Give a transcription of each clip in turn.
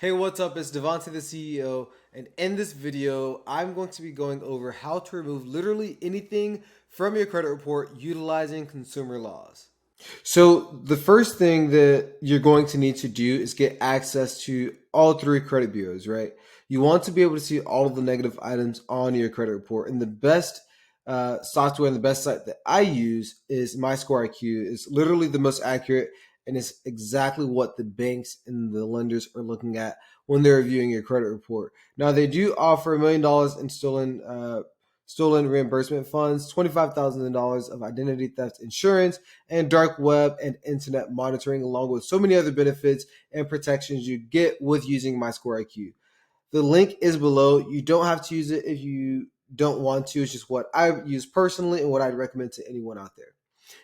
Hey, what's up? It's Devonte, the CEO, and in this video, I'm going to be going over how to remove literally anything from your credit report utilizing consumer laws. So, the first thing that you're going to need to do is get access to all three credit bureaus, right? You want to be able to see all of the negative items on your credit report, and the best software and the best site that I use is MyScoreIQ. It's literally the most accurate, and it's exactly what the banks and the lenders are looking at when they're reviewing your credit report. Now, they do offer $1 million in stolen reimbursement funds, $25,000 of identity theft insurance, and dark web and internet monitoring, along with so many other benefits and protections you get with using MyScoreIQ. The link is below. You don't have to use it if you don't want to. It's just what I use personally and what I'd recommend to anyone out there.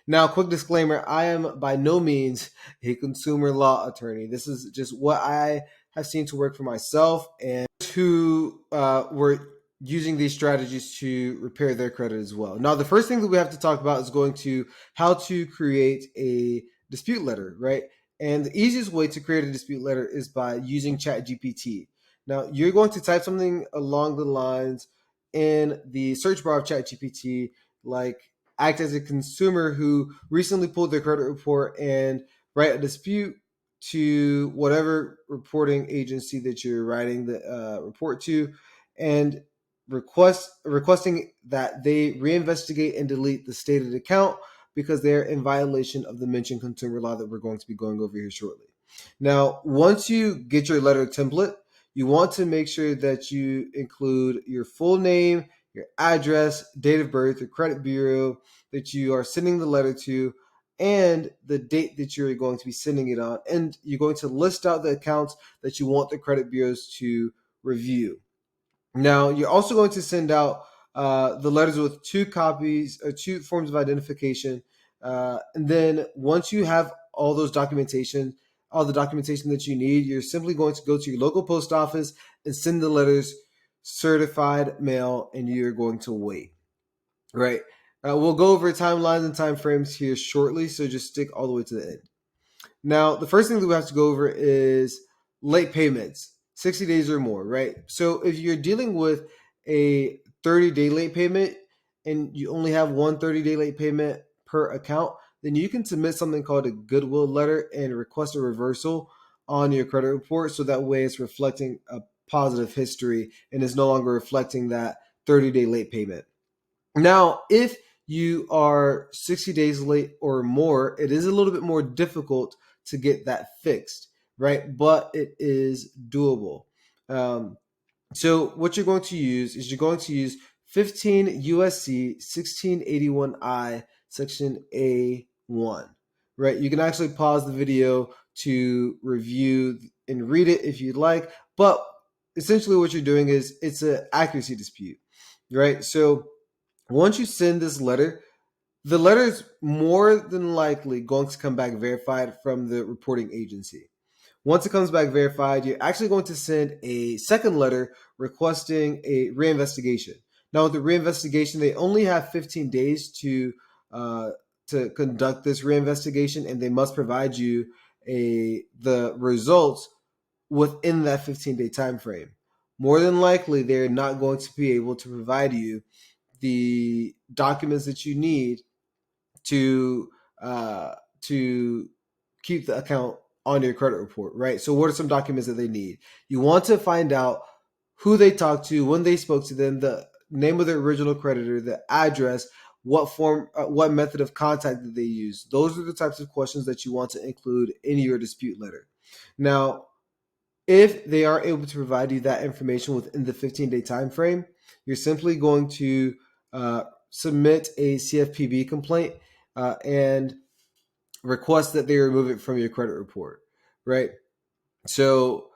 Now, quick disclaimer, I am by no means a consumer law attorney. This is just what I have seen to work for myself and who were using these strategies to repair their credit as well. Now, the first thing that we have to talk about is going to how to create a dispute letter, right? And the easiest way to create a dispute letter is by using ChatGPT. Now, you're going to type something along the lines in the search bar of ChatGPT, like act as a consumer who recently pulled their credit report and write a dispute to whatever reporting agency that you're writing the report to, and requesting that they reinvestigate and delete the stated account because they're in violation of the mentioned consumer law that we're going to be going over here shortly. Now, once you get your letter template, you want to make sure that you include your full name, your address, date of birth, your credit bureau that you are sending the letter to, and the date that you're going to be sending it on. And you're going to list out the accounts that you want the credit bureaus to review. Now, you're also going to send out the letters with two copies or two forms of identification. And then once you have all those documentation, all the documentation that you need, you're simply going to go to your local post office and send the letters certified mail, and you're going to wait, right? We'll go over timelines and time frames here shortly, so just stick all the way to the end. Now, the first thing that we have to go over is late payments, 60 days or more, right? So if you're dealing with a 30-day late payment and you only have one 30-day late payment per account, then you can submit something called a goodwill letter and request a reversal on your credit report. So that way it's reflecting a positive history and is no longer reflecting that 30-day late payment. Now, if you are 60 days late or more, it is a little bit more difficult to get that fixed, right? But it is doable. So what you're going to use is you're going to use 15 USC 1681I section A1, right? You can actually pause the video to review and read it if you'd like, but essentially what you're doing is it's an accuracy dispute, right? So once you send this letter, the letter is more than likely going to come back verified from the reporting agency. Once it comes back verified, you're actually going to send a second letter requesting a reinvestigation. Now, with the reinvestigation, they only have 15 days to conduct this reinvestigation, and they must provide you the results within that 15-day time frame. More than likely, they're not going to be able to provide you the documents that you need to to keep the account on your credit report, right? So what are some documents that they need? You want to find out who they talked to, when they spoke to them, the name of the original creditor, the address, what method of contact did they use. Those are the types of questions that you want to include in your dispute letter. Now, if they are able to provide you that information within the 15-day time frame, you're simply going to submit a CFPB complaint and request that they remove it from your credit report, right? So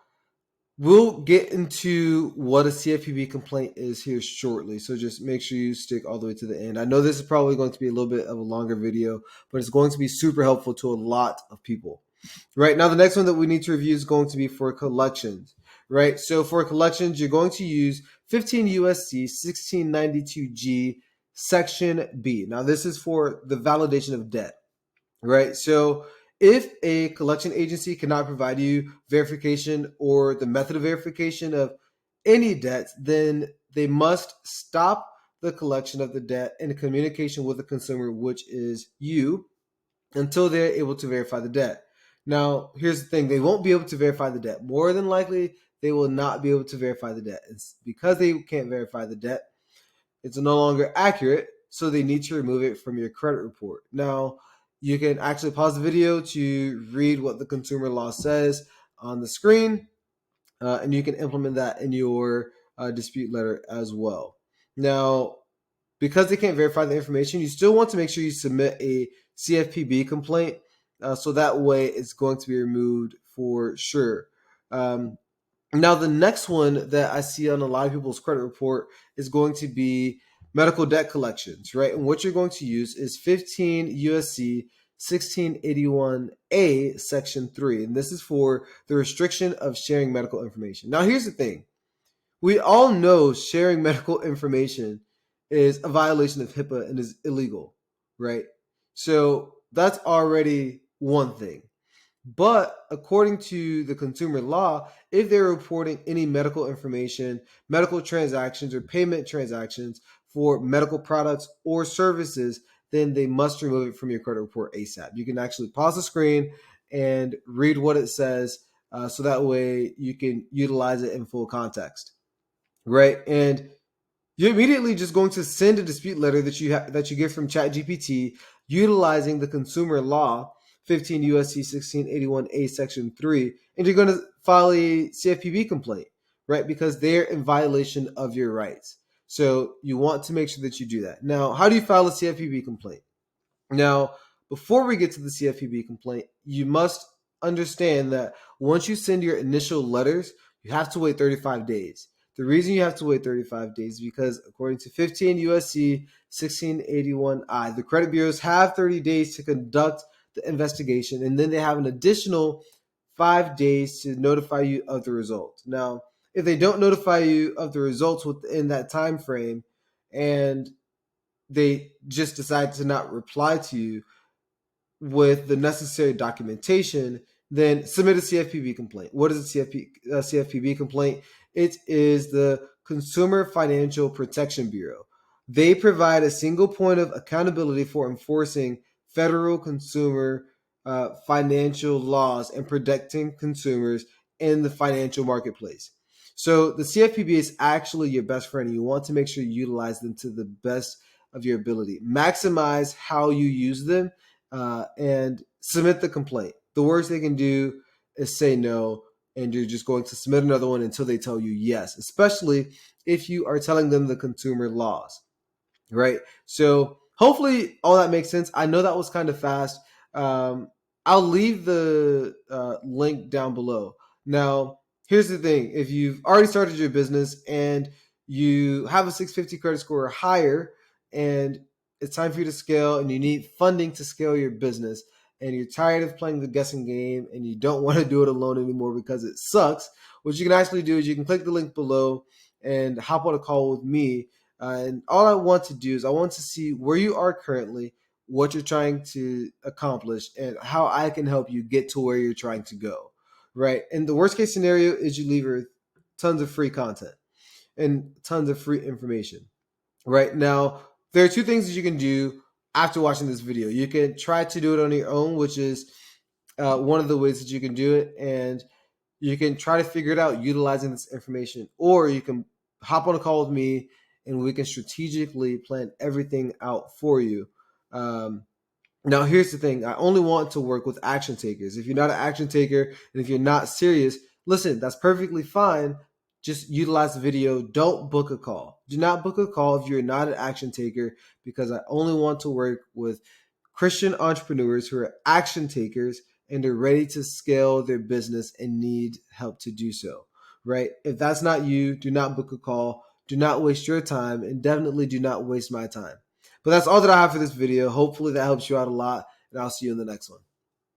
we'll get into what a CFPB complaint is here shortly. So just make sure you stick all the way to the end. I know this is probably going to be a little bit of a longer video, but it's going to be super helpful to a lot of people. Right, now the next one that we need to review is going to be for collections, right? So for collections, you're going to use 15 USC 1692G section B. Now this is for the validation of debt, right? So If a collection agency cannot provide you verification or the method of verification of any debts, then they must stop the collection of the debt in communication with the consumer, which is you, until they're able to verify the debt. Now, here's the thing, they won't be able to verify the debt. More than likely, they will not be able to verify the debt. It's because they can't verify the debt, it's no longer accurate, so they need to remove it from your credit report. Now, you can actually pause the video to read what the consumer law says on the screen, and you can implement that in your dispute letter as well. Now, because they can't verify the information, you still want to make sure you submit a CFPB complaint, so that way it's going to be removed for sure. Now, the next one that I see on a lot of people's credit report is going to be medical debt collections, right? And what you're going to use is 15 USC 1681A Section 3. And this is for the restriction of sharing medical information. Now, here's the thing. We all know sharing medical information is a violation of HIPAA and is illegal, right? So that's already one thing. But according to the consumer law, if they're reporting any medical information, medical transactions, or payment transactions for medical products or services, then they must remove it from your credit report ASAP. You can actually pause the screen and read what it says, so that way you can utilize it in full context, right? And you're immediately just going to send a dispute letter that you get from ChatGPT utilizing the consumer law 15 USC 1681A Section 3, and you're going to file a CFPB complaint, right? Because they're in violation of your rights. So you want to make sure that you do that. Now, how do you file a CFPB complaint? Now, before we get to the CFPB complaint, you must understand that once you send your initial letters, you have to wait 35 days. The reason you have to wait 35 days is because according to 15 USC 1681I, the credit bureaus have 30 days to conduct the investigation, and then they have an additional 5 days to notify you of the results. Now, if they don't notify you of the results within that time frame, and they just decide to not reply to you with the necessary documentation, then submit a CFPB complaint. What is a CFPB complaint? It is the Consumer Financial Protection Bureau. They provide a single point of accountability for enforcing federal consumer financial laws and protecting consumers in the financial marketplace. So the CFPB is actually your best friend, and you want to make sure you utilize them to the best of your ability. Maximize how you use them, and submit the complaint. The worst they can do is say no, and you're just going to submit another one until they tell you yes, especially if you are telling them the consumer laws, right? So hopefully all that makes sense. I know that was kind of fast. I'll leave the link down below. Now, here's the thing. If you've already started your business and you have a 650 credit score or higher, and it's time for you to scale and you need funding to scale your business, and you're tired of playing the guessing game and you don't want to do it alone anymore because it sucks, what you can actually do is you can click the link below and hop on a call with me. And all I want to do is I want to see where you are currently, what you're trying to accomplish, and how I can help you get to where you're trying to go, right? And the worst case scenario is you leave her tons of free content and tons of free information. Right now, there are two things that you can do after watching this video. You can try to do it on your own, which is one of the ways that you can do it, and you can try to figure it out utilizing this information, or you can hop on a call with me and we can strategically plan everything out for you. Now, here's the thing. I only want to work with action takers. If you're not an action taker and if you're not serious, listen, that's perfectly fine. Just utilize the video. Don't book a call. Do not book a call if you're not an action taker, because I only want to work with Christian entrepreneurs who are action takers and they're ready to scale their business and need help to do so, right? If that's not you, do not book a call. Do not waste your time, and definitely do not waste my time. But that's all that I have for this video. Hopefully that helps you out a lot, and I'll see you in the next one.